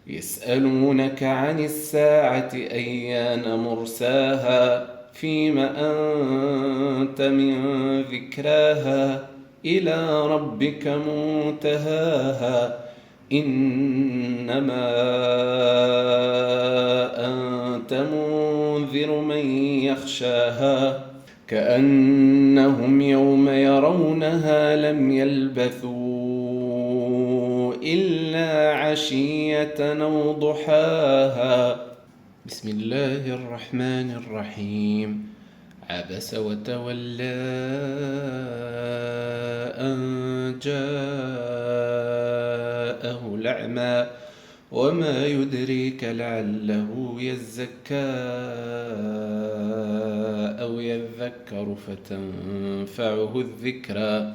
يسألونك عن الساعة أيان مرساها فيم أنت من ذكراها إلى ربك منتهاها إنما أنت منذر من يخشاها كأنهم يوم يرونها لم يلبثوا إلا عشية أو ضحاها. بسم الله الرحمن الرحيم. عبس وتولى أن جاءه الأعمى وما يدريك لعله يزكى أو يذكر فتنفعه الذكرى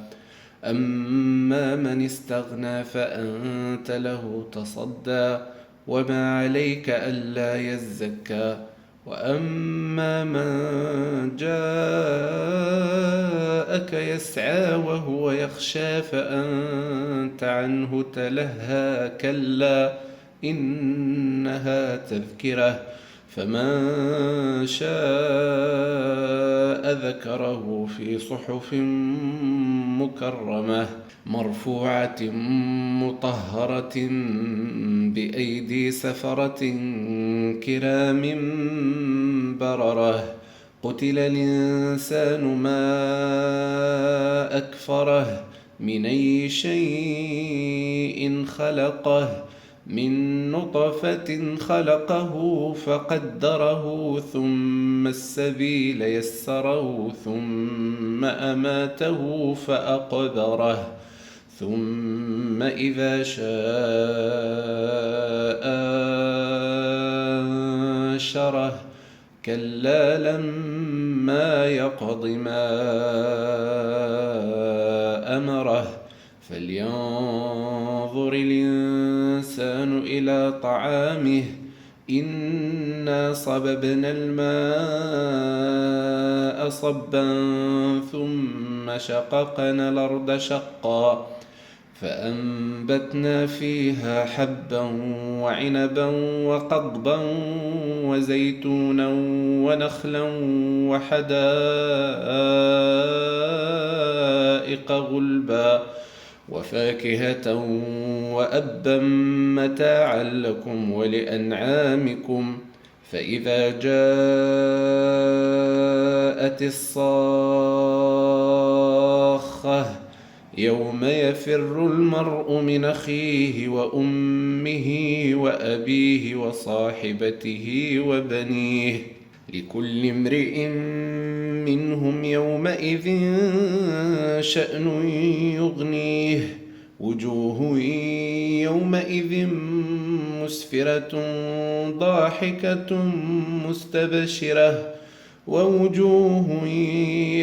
أما من استغنى فأنت له تصدى وما عليك ألا يزكى وأما من جاءك يسعى وهو يخشى فأنت عنه تلهى كلا إنها تذكرة فمن شاء ذكره في صحف مكرمة مرفوعة مطهرة بأيدي سفرة كرام بررة قتل الإنسان ما أكفره من أي شيء خلقه من نطفة خلقه فقدره ثم السبيل يسره ثم أماته فأقبره ثم إذا شاء أنشره كلا لما يقض ما أمره فلينظر الإنسان إلى طعامه إنا صببنا الماء صبا ثم شققنا الأرض شقا فأنبتنا فيها حبا وعنبا وقضبا وزيتونا ونخلا وحدائق غلبا وفاكهة وأبا متاعا لكم ولأنعامكم فإذا جاءت الصاخة يوم يفر المرء من أخيه وأمه وأبيه وصاحبته وبنيه لكل امرئ منهم يومئذ شأن يغنيه وجوه يومئذ مسفرة ضاحكة مستبشرة ووجوه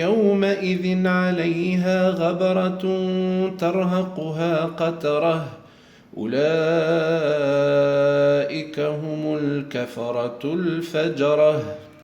يومئذ عليها غبرة ترهقها قترة أولئك هم الكفرة الفجرة.